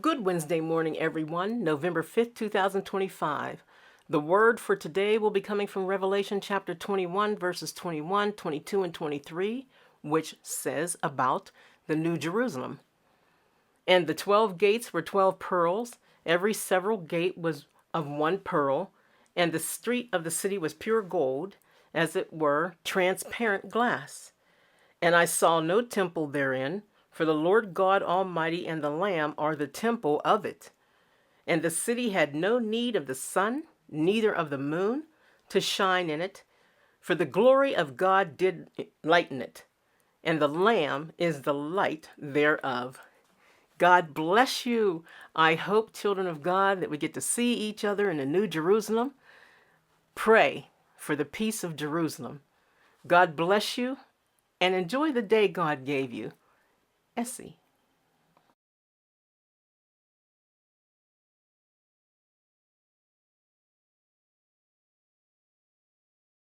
Good Wednesday morning, everyone. November 5th, 2025. The word for today will be coming from Revelation chapter 21, verses 21, 22, and 23, which says about the New Jerusalem. And the 12 gates were 12 pearls. Every several gate was of one pearl, and the street of the city was pure gold, as it were transparent glass. And I saw no temple therein, for the Lord God Almighty and the Lamb are the temple of it. And the city had no need of the sun, neither of the moon, to shine in it, for the glory of God did lighten it, and the Lamb is the light thereof. God bless you. I hope, children of God, that we get to see each other in the New Jerusalem. Pray for the peace of Jerusalem. God bless you, and enjoy the day God gave you. Essie.